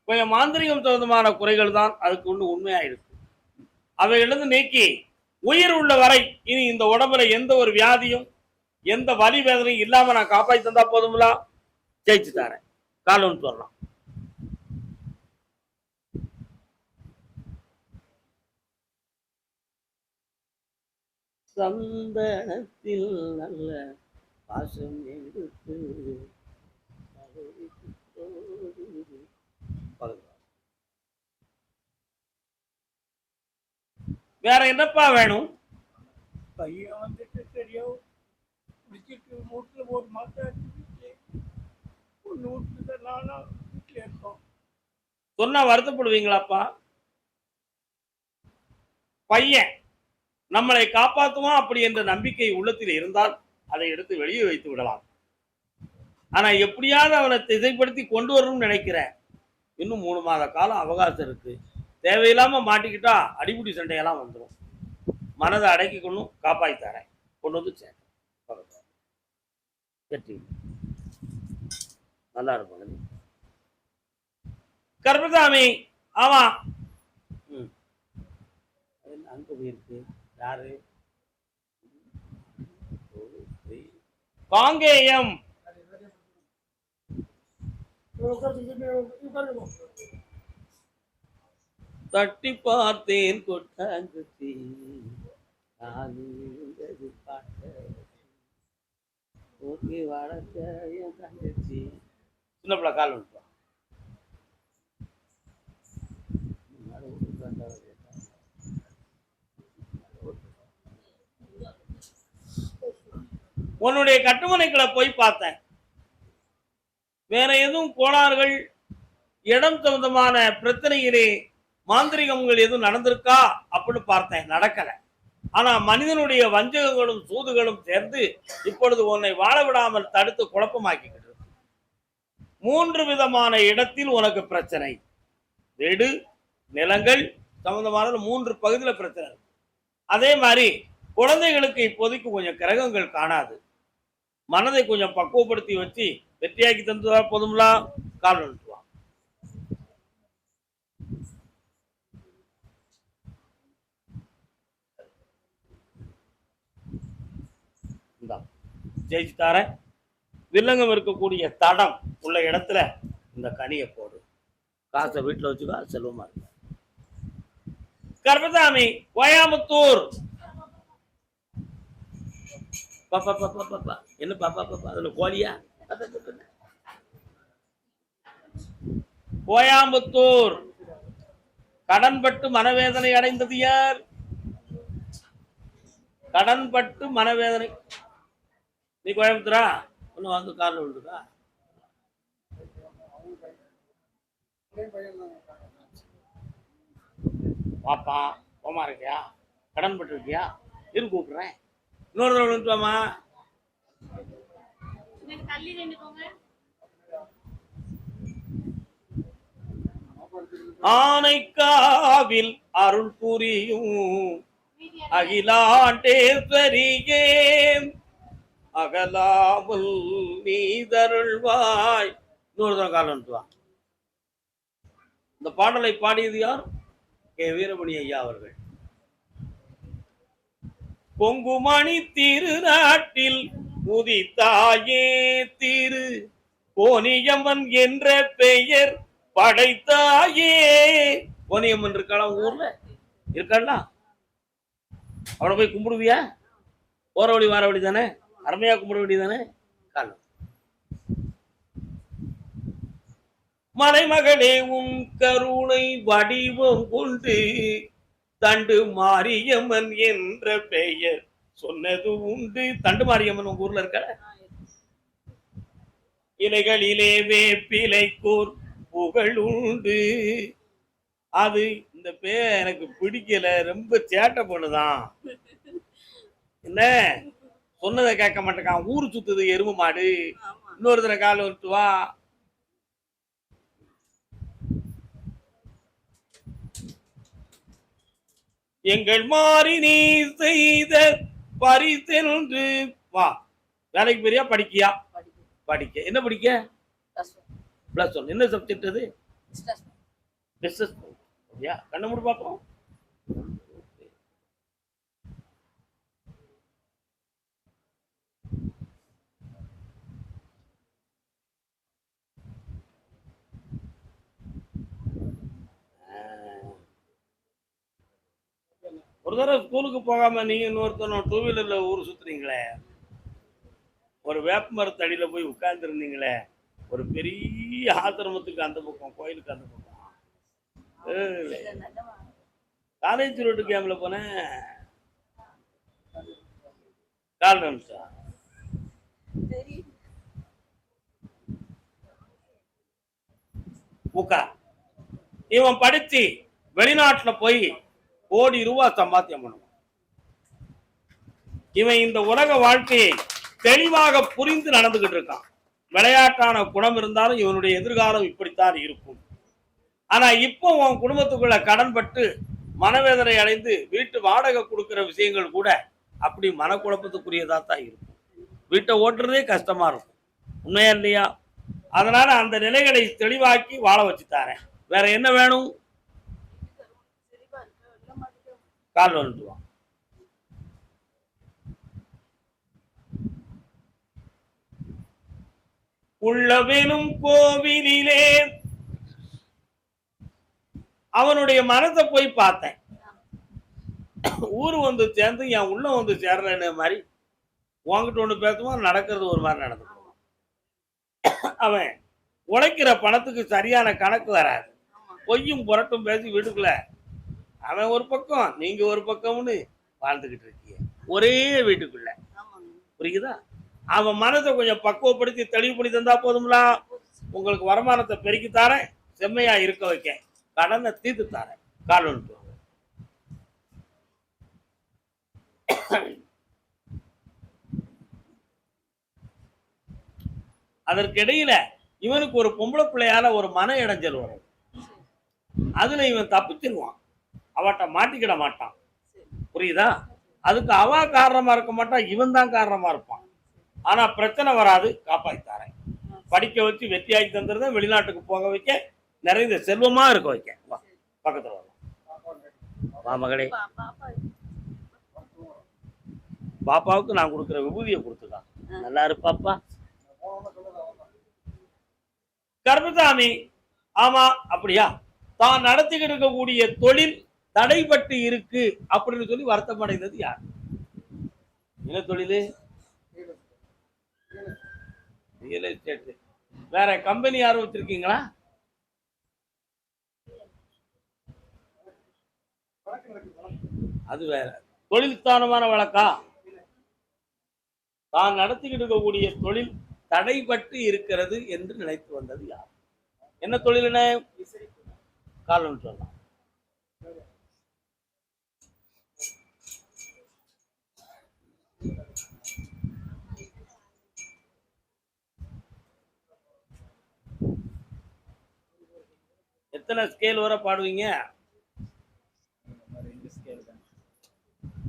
கொஞ்சம் மாந்திரிகம் சம்பந்தமான குறைகள் தான். அதுக்கு ஒன்று உண்மையாயிருக்கு. அவைகளிலிருந்து நீக்கி உயிர் உள்ள வரை இனி இந்த உடம்புல எந்த ஒரு வியாதியும் எந்த வலி வேதனையும் இல்லாம நான் காப்பாற்றி தந்தா போதும்ல, ஜெயிச்சு தரேன். கால் ஒன்று வரலாம். சந்தனத்தில் நல்ல பாசம் எடுத்து வேற என்னப்பா வேணும்? பையன் வந்துட்டு சரியா முடிச்சிட்டு வீட்டுல ஒரு மாசம் ஒன்று வீட்டுல நானா வீட்டுல இருக்கோம். சொன்னா வருத்தப்படுவீங்களாப்பா? பையன் நம்மளை காப்பாற்றுவான் அப்படி என்ற நம்பிக்கை உள்ளத்தில் இருந்தால் அதை எடுத்து வெளியே வைத்து விடலாம். ஆனா எப்படியாவது அவனை திசைப்படுத்தி கொண்டு வரணும்னு நினைக்கிறேன். இன்னும் 3 மாத காலம் அவகாசம் இருக்கு. தேவையில்லாம மாட்டிக்கிட்டா அடிபுடி சண்டையெல்லாம் வந்துடும். மனதை அடக்கிக்கொள்ளும், காப்பாற்றி தரேன், கொண்டு வந்து சேர்க்க நல்லா இருக்கும். கர்மசாமி ஆமா அங்க போயிருக்கு. யாரு? காங்கேயம். தட்டி பார்த்தேன் கொட்டாங்குச்சி வளர்த்த என் தங்கச்சி. சின்ன பிள்ளை கால் வந்துட்டா. உன்னுடைய கட்டுமனைகளை போய் பார்த்தேன். வேற எதுவும் கோளாறுகள், இடம் சம்பந்தமான பிரச்சனையிலே மாந்திரிகங்கள் எதுவும் நடந்திருக்கா அப்படின்னு பார்த்தேன். நடக்கல. ஆனா மனிதனுடைய வஞ்சகங்களும் சூதுகளும் சேர்ந்து இப்பொழுது உன்னை வாழ விடாமல் தடுத்து குழப்பமாக்கிக்கிட்டு 3 விதமான இடத்தில் உனக்கு பிரச்சனை. வீடு, நிலங்கள் சம்பந்தமான 3 பகுதியில் பிரச்சனை. அதே மாதிரி குழந்தைகளுக்கு இப்போதைக்கு கொஞ்சம் கிரகங்கள் காணாது. மனதை கொஞ்சம் பக்குவப்படுத்தி வச்சு வெற்றியாக்கி தந்துவா போதும்லா. கால் நிறுத்துவான். ஜெயிச்சு தாரேன். வில்லங்கம் இருக்கக்கூடிய தடம் உள்ள இடத்துல இந்த கனியை போடு. காசை வீட்டில் வச்சுக்கா, செல்வமா இருக்க. கர்மசாமி கோயம்புத்தூர். பாப்பா பாப்பா பாப்பா என்ன பாப்பா பாப்பா அதுல கோழியா? கோயம்புத்தூர். கடன்பட்டு மனவேதனை அடைந்தது யார்? கடன்பட்டு மனவேதனை. நீ கோயம்புத்தூரா? ஒண்ணு வந்து காலில் விழுதுக்கா. பாப்பா போமா இருக்கியா? கடன் பட்டு இருக்கியா? இரு கூப்பிடுறேன். இன்னொரு தடவை விழுந்துட்டுவாமா. ஆனைக்காவில் அருள் புரியும் அகிலாண்டேஸ்வரியே அகலாமல் நீதருள்வாய். இன்னொரு தடவை காலம் வந்துட்டுவா. இந்த பாடலை பாடியது யார்? கே. வீரமணி ஐயா அவர்கள். கொங்குமணி திருநாட்டில் உதித்தாயே திரு கோனியம்மன் என்ற பெயர் படைத்தாயே. கோனியம்மன் இருக்காளா உங்க ஊர்ல? இருக்காளா? அவளை போய் கும்பிடுவியா? போற வழி வார வழி தானே, அருமையா கும்பிட வேண்டியதானே. காலம் மலைமகளே உன் கருணை வடிவம் கொண்டு தண்டு மாரியம்மன் என்ற பெயர் சொன்னது உண்டு. தண்டு மாரியம்மன் உங்க ஊர்ல இருக்க? இலைகளிலே வேப்பிலைக்கோர் புகழ் உண்டு. அது இந்த பேர் எனக்கு பிடிக்கல, ரொம்ப சேட்டை பண்ணுதான். என்ன சொன்னதை கேட்க மாட்டேக்கான். ஊரு சுத்துது எரும மாடு. இன்னொரு தடவை கால விட்டு வா. எங்கள் மாறி நீ செய்த பரிசென்று வா. வேலைக்கு பெரியா படிக்கியா? படிக்க. என்ன படிக்க? +1. என்ன சப்ஜெக்ட் அது? பிசினஸ். கண்ண மூடு பார்ப்போம். ஒரு தடவை ஸ்கூலுக்கு போகாம நீங்க இன்னொருத்தனும் 2 வீலர்ல ஊர் சுத்துறீங்களே, ஒரு வேப்ப மரத்தடியில போய் உட்கார்ந்து இருந்தீங்களே, ஒரு பெரிய ஆசிரமத்துக்கு அந்த பக்கம், கோயிலுக்கு அந்த பக்கம், காலேஜ் ரோட்டு கேம்ல போனேன். கால் நிமிஷம். இவன் படிச்சு வெளிநாட்டுல போய் கோடி ரூபாய் சம்பாத்தியம் பண்ணுவான். இவன் இந்த உலக வாழ்க்கையை தெளிவாக புரிந்து நடந்துகிட்டு இருக்கான். விளையாட்டான குணம் இருந்தாலும் இவனுடைய எதிர்காலம் இப்படித்தான் இருக்கும். ஆனா இப்போ உன் குடும்பத்துக்குள்ள கடன் பட்டு மனவேதனை அடைந்து வீட்டு வாடகை கொடுக்கிற விஷயங்கள் கூட அப்படி மனக்குழப்பத்துக்குரியதா தான் இருக்கும். வீட்டை ஓட்டுறதே கஷ்டமா இருக்கும். உண்மையா இல்லையா? அதனால அந்த நிலைகளை தெளிவாக்கி வாழ வச்சு தாரேன். வேற என்ன வேணும்? கால் வந்துடுவான். உள்ளவெனும் கோவிலிலே அவனுடைய மனத்தை போய் பார்த்தேன். ஊரு வந்து சேர்ந்து என் உள்ள வந்து சேர்றேன்னு மாதிரி உங்ககிட்ட ஒண்ணு பேசுவான், நடக்கிறது ஒரு மாதிரி நடந்துக்குவான். அவன் உழைக்கிற பணத்துக்கு சரியான கணக்கு வராது. பொய்யும் புரட்டும் பேசி வீட்டுக்குள்ள அவன் ஒரு பக்கம் நீங்க ஒரு பக்கம்னு வாழ்ந்துகிட்டு இருக்கீங்க ஒரே வீட்டுக்குள்ள. புரியுதா? அவன் மனதை கொஞ்சம் பக்குவப்படுத்தி தெளிவுபடுத்தி தந்தா போதும்ல. உங்களுக்கு வருமானத்தை பெருக்கி தாரேன், செம்மையா இருக்க வைக்க, கடனை தீர்த்து தாரேன். கால் வந்துட்டு அதற்கிடையில இவனுக்கு ஒரு பொம்பளை பிள்ளையால ஒரு மன இடைஞ்சல் வரும். அதுல இவன் தப்பிச்சிருவான், அவட்ட மாட்டிக்கிட மாட்டான். புரியுதா? அதுக்கு அவ காரணமா இருக்க மாட்டான், இவன் தான் காரணமா இருப்பான். ஆனா பிரச்சனை வராது, காப்பாத்தாரேன். படிக்க வச்சு வெற்றியாக்கி தந்துருத, வெளிநாட்டுக்கு போக வைக்க, நிறைய செல்வமா இருக்க வைக்க. வா பக்கத்துல வா மகளே. பாப்பாவுக்கு நான் கொடுக்குற விபூதியை கொடுத்துதான். நல்லா இரு பாப்பா. கர்மசாமி, ஆமா அப்படியா? தான் நடத்திக்கிட்டு இருக்கக்கூடிய தொழில் தடைபட்டு இருக்கு அப்படின்னு சொல்லி வருத்தம் அடைந்தது யார்? என்ன தொழில்? Real estate. வேற கம்பெனி யாரும் வச்சிருக்கீங்களா? அது வேற தொழில்தானமான வழக்கா? தான் நடத்திக்கிட்டு இருக்கக்கூடிய தொழில் தடைபட்டு இருக்கிறது என்று நினைத்து வந்தது யார்? என்ன தொழில்? என்ன காரணம் சொல்லலாம். எத்தனை ஸ்கேல் வர பாடுவீங்க?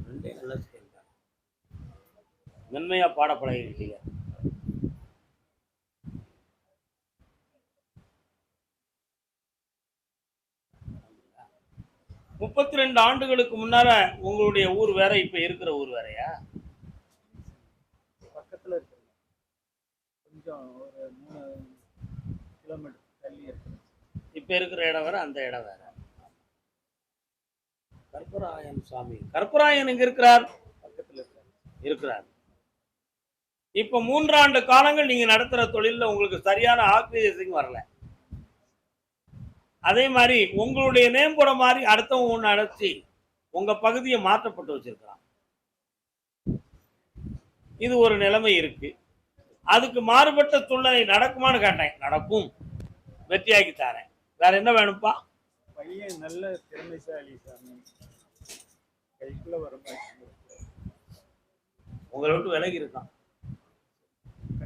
ரெண்டே நல்ல ஸ்கேல் தான். மென்மையா பாட பழகிட்டீங்க. முப்பத்தி 32 ஆண்டுகளுக்கு முன்னால உங்களுடைய ஊர் வேற, இப்ப இருக்கிற ஊர் வேறையா? பக்கத்துல இருக்கு, கொஞ்சம் ஒரு 3 கிலோமீட்டர் தள்ளி இருக்கு. இப்ப இருக்கிற இடம் வேற, அந்த இடம் வேற. கற்பராயன் சாமி, கற்பராயன் எங்க இருக்கிறார்? பக்கத்துல இருக்கிறார். இப்ப 3 ஆண்டு காலங்கள் நீங்க நடத்துற தொழில உங்களுக்கு சரியான ஆக்சிஜன் வரல. அதே மாதிரி உங்களுடைய நேம் போட மாதிரி அடுத்தவங்க ஒண்ணு அடைச்சி உங்க பகுதியை மாற்றப்பட்டு வச்சிருக்கிறான். இது ஒரு நிலைமை இருக்கு. அதுக்கு மாறுபட்ட சூழ்நிலை நடக்குமான்னு கேட்டேன். நடக்கும், வெற்றியாக்கி தாரேன். வேற என்ன வேணும்ப்பா? பையன் நல்ல திறமைசாலி சாமி, கைக்குள்ள வர மாதிரி. உங்களை விட்டு விலகி இருக்கான்,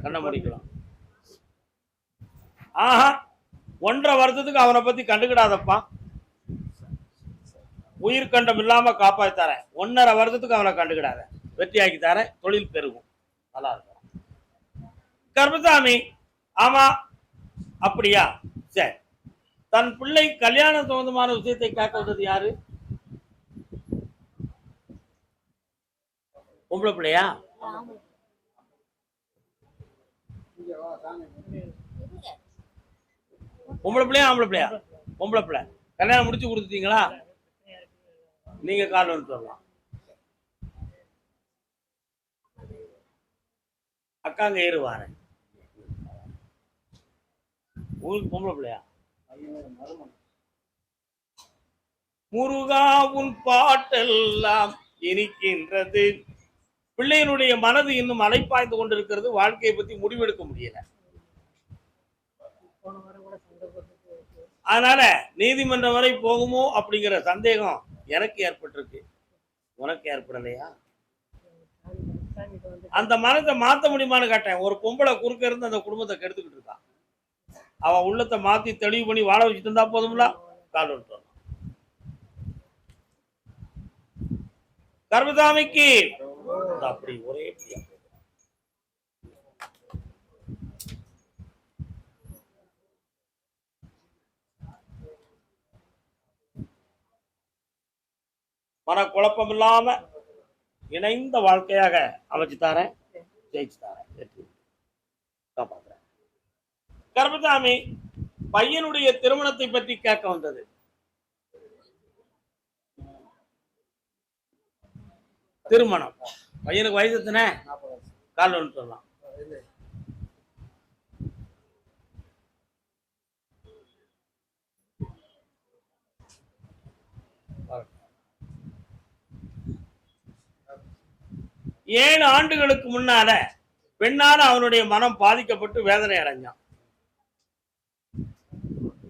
கண்ண முடிக்கலாம். ஆஹா, 1.5 வருஷத்துக்கு அவனை பத்தி கண்டுக்கிடாதப்பா. உயிர் கண்டம் இல்லாம காப்பாத்தாரேன். 1.5 வருஷத்துக்கு அவனை கண்டுக்கிடாத, வெற்றியாக்கி தரேன். தொழில் பெருகும், நல்லா இருக்கும். கர்மசாமி, ஆமா அப்படியா? சரி. தன் பிள்ளை கல்யாணம் சம்பந்தமான விஷயத்தை கேட்க வந்தது யாரு? பொம்பளை பிள்ளையா? பொம்பளை பிள்ளையா ஆம்பளை பிள்ளையா? பொம்பளை பிள்ளை. கல்யாணம் முடிச்சு கொடுத்துட்டீங்களா? நீங்க கால் வந்து சொல்லலாம். அக்காங்க ஏறுவாரு. உங்களுக்கு பொம்பளை பிள்ளையா? முருகா உன் பாட்டெல்லாம் இனிக்கின்றது. பிள்ளையினுடைய மனது இன்னும் அலைப்பாய்ந்து கொண்டிருக்கிறது. வாழ்க்கையை பத்தி முடிவெடுக்க முடியல. அதனால நீதிமன்றம் வரை போகுமோ அப்படிங்கிற சந்தேகம் எனக்கு ஏற்பட்டிருக்கு, உனக்கு ஏற்படலையா? அந்த மனத்தை மாத்த முடியுமான்னு கேட்டேன். ஒரு பொம்பளை குறுக்க இருந்து அந்த குடும்பத்தை கெடுத்துக்கிட்டு இருக்கான். அவன் உள்ளத்தை மாத்தி தெளிவு பண்ணி வாழ வச்சுட்டு இருந்தா போதும்ல. கால் விட்டு கர்மசாமிக்கு அப்படி ஒரே மனக்குழப்பம் இல்லாம இணைந்த வாழ்க்கையாக அமைச்சுத்தாரேன், ஜெயிச்சுத்தாரேன், காப்பாத்துறேன். கர்மசாமி பையனுடைய திருமணத்தை பற்றி கேட்க வந்தது. திருமணம் பையனுக்கு வயசு எத்தனை? கால் ஒன்று சொல்லலாம். ஏழு ஆண்டுகளுக்கு முன்னால பெண்ணால அவனுடைய மனம் பாதிக்கப்பட்டு வேதனை அடைஞ்சான்.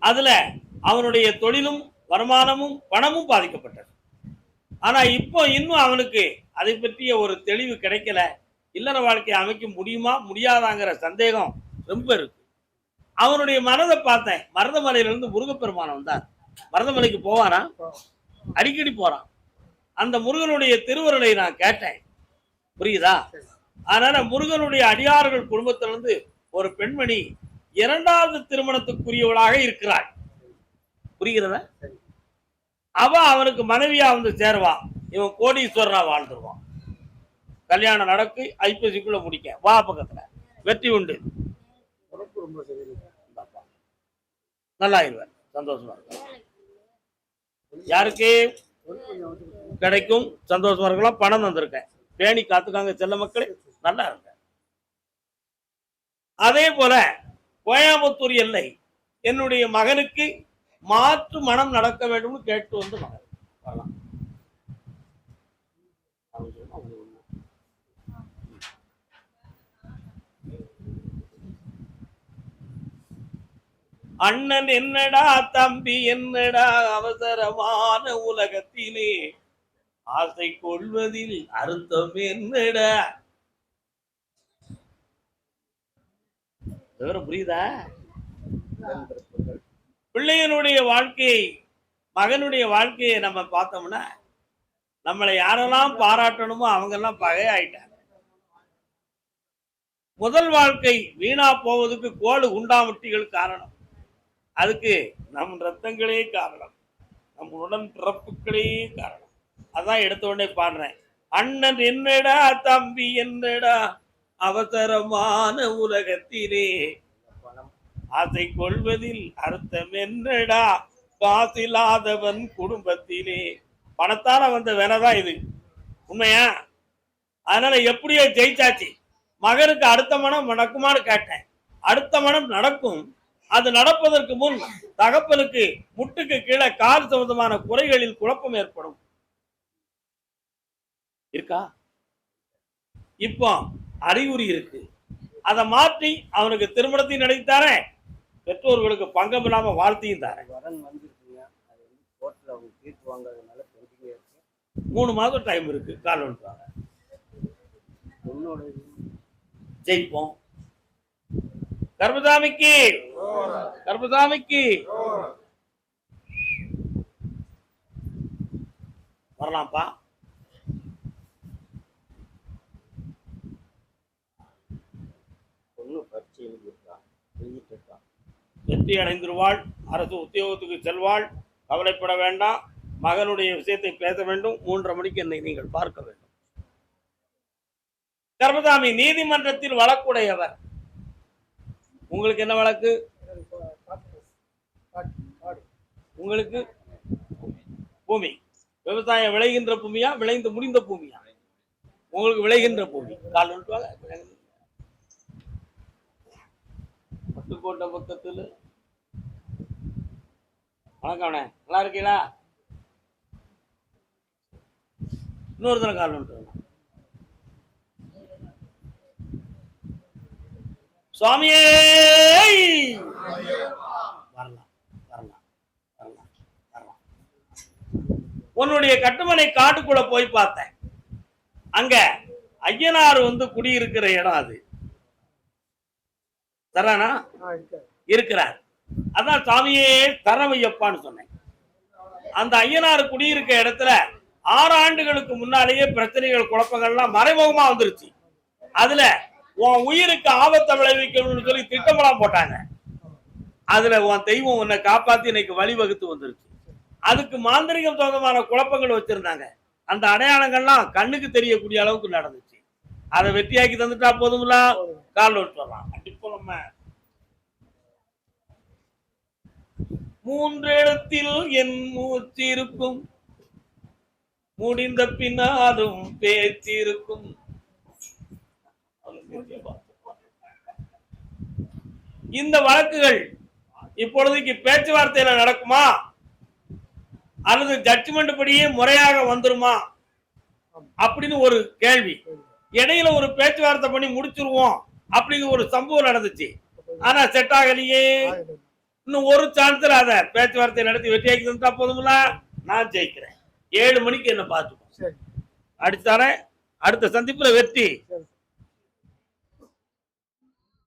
அதுல அவனுடைய தொழிலும் வருமானமும் பணமும் பாதிக்கப்பட்டது. ஆனா இப்போ இன்னும் அவனுக்கு அதை பற்றிய ஒரு தெளிவு கிடைக்கல. இல்லற வாழ்க்கையை அமைக்க முடியுமா முடியாதாங்கிற சந்தேகம் ரொம்ப இருக்கு. அவனுடைய மனதை பார்த்தேன். மருதமலையிலிருந்து முருகப்பெருமான் வந்தார். மருதமலைக்கு போவானா? அடிக்கடி போறான். அந்த முருகனுடைய திருவருளை நான் கேட்டேன். புரியுதா? அதனால முருகனுடைய அடியார்கள் குடும்பத்திலிருந்து ஒரு பெண்மணி இரண்டாவது திருமணத்துக்குரியவளாக இருக்கிறாள். புரிகிறதா? அவ அவனுக்கு மனைவியா வந்து சேருவா. இவன் கோடீஸ்வரனா வாழ்ந்துருவான். கல்யாணம் நடக்கு, ஐப்பசிக்குள்ள முடிக்க. வா பக்கத்துல வெற்றி உண்டு. நல்லா இருவேன், சந்தோஷமா இருக்கும். யாருக்கு கிடைக்கும்? சந்தோஷமா இருக்கலாம். பணம் வந்திருக்கேன், பேணி காத்துக்காங்க செல்ல மக்களே, நல்லா இருக்க. அதே போல கோயம்புத்தூர் எல்லை என்னுடைய மகனுக்கு மாற்று மனம் நடக்க வேண்டும்னு கேட்டு வந்து மகன் வரலாம். அண்ணன் என்னடா, தம்பி என்னடா, அவசரமான உலகத்திலே ஆசை கொள்வதில் அர்த்தம் என்னடா? புரியுதா? பிள்ளையனுடைய வாழ்க்கையை, மகனுடைய வாழ்க்கையை நம்ம பார்த்தோம்னா நம்மளை யாரெல்லாம் பாராட்டணுமோ அவங்கெல்லாம் பகையாயிட்டாங்க. முதல் வாழ்க்கை வீணா போவதுக்கு கோடு உண்டாமட்டிகள் காரணம். அதுக்கு நம் ரத்தங்களே காரணம், நம் உடன் பிறப்புகளே காரணம். அதான் எடுத்த உடனே பாடுறேன். அண்ணன் என்னடா, தம்பி என்னடா, அவசரமான உலகத்திலே ஆசை கொள்வதில் அர்த்தம் என்னடா, காசில்லாதவன் குடும்பத்திலே. பணத்தால வந்த வேலைதான் இது, உண்மையா? அதனால எப்படியோ ஜெயிச்சாச்சு. மகனுக்கு அடுத்த மனம் நடக்குமான்னு கேட்டேன். அடுத்த மனம் நடக்கும். அது நடப்பதற்கு முன் தகப்பனுக்கு முட்டுக்கு கீழே கால் சம்பந்தமான குறைகளில் குழப்பம் ஏற்படும். இருக்கா? இப்போ அறிகுறி இருக்கு. அதை மாற்றி அவனுக்கு திருமணத்தை நடத்தித்தாரே, பெற்றோர்களுக்கு பங்கம் இல்லாம வாழ்த்தியும் தாரேன். வரன் வந்துருக்குங்க, அது வந்து கோர்ட்டில் அவங்க தீர்ப்பு வாங்குறதுனால பெண்டிங்கே இருக்கு. 3 மாதம் டைம் இருக்கு. கால் வந்துட்டாங்க, பொண்ணோட ஜெயிப்போம். கர்மசாமிக்கு, கர்மசாமிக்கு வரலாம்ப்பா. பொண்ணு பரிச்சை எழுதியிருக்கா, எழுதிட்டு இருக்கா. வெற்றி அடைந்துருவாள். அரசு உத்தியோகத்துக்கு செல்வாள். கவலைப்பட வேண்டாம். மகனுடைய விஷயத்தை பேச வேண்டும். 3:30 மணிக்கு என்னை நீங்கள் பார்க்க வேண்டும். கர்மசாமி நீதிமன்றத்தில் வழக்குடையவர். உங்களுக்கு என்ன வழக்கு? உங்களுக்கு பூமி. விவசாயம் விளைகின்ற பூமியா, விளைந்து முடிந்த பூமியா? உங்களுக்கு விளைகின்ற பூமி. கால் வந்துட்டு பட்டுக்கோட்டை பக்கத்துல. வணக்கம், நல்லா இருக்கீங்களா? இன்னொரு தடவை கால் வந்துட்டு சுவாமியே. வரலாம் வரலாம் வரலாம் வரலாம். உன்னுடைய கட்டுமனை காட்டுக்குள்ள போய் பார்த்தேன். அங்க ஐயனார் குடியிருக்கிற இடம் அது. தரானா இருக்கிறார். அதான் சாமியே தரவையப்பான்னு சொன்னேன். அந்த ஐயனார் குடியிருக்க இடத்துல 6 ஆண்டுகளுக்கு முன்னாலேயே பிரச்சனைகள் குழப்பங்கள்லாம் மறைமுகமா வந்துருச்சு. அதுல உன் உயிருக்கு ஆபத்தை விளைவிக்கணும்னு சொல்லி திட்டமெல்லாம் போட்டாங்க. அதுல உன் தெய்வம் உன்னை காப்பாத்தி இன்னைக்கு வழிவகுத்து வந்துருச்சு. அதுக்கு மாந்திரிகம் சொந்தமான குழப்பங்கள் வச்சிருந்தாங்க. அந்த அடையாளங்கள்லாம் கண்ணுக்கு தெரியக்கூடிய அளவுக்கு நடந்துச்சு. அதை வெற்றியாக்கி தந்துட்டா போதுங்கள, கால் சொல்லலாம். இப்போ நம்ம 3 இடத்தில் என் மூச்சு இருக்கும், முடிந்த பின்னாலும் பேச்சு இருக்கும். இந்த வழக்குகள் இப்பொழுதைக்கு பேச்சுவார்த்தையில நடக்குமா அல்லது ஜட்ஜ்மெண்ட் படியே முறையாக வந்துருமா அப்படின்னு ஒரு கேள்வி. இடையில ஒரு பேச்சுவார்த்தை பண்ணி முடிச்சிருவோம் அப்படிங்கிற ஒரு சம்பவம் நடந்துச்சு. ஆனா செட் ஆகலையே. இன்னும் ஒரு சான்ஸ்ல அத பேச்சுவார்த்தை நடத்தி வெற்றியாக்கி தந்தா போதுங்களா, நான் ஜெயிக்கிறேன். 7 மணிக்கு என்ன பார்த்துக்கோ. அடுத்த சந்திப்புல வெற்றி.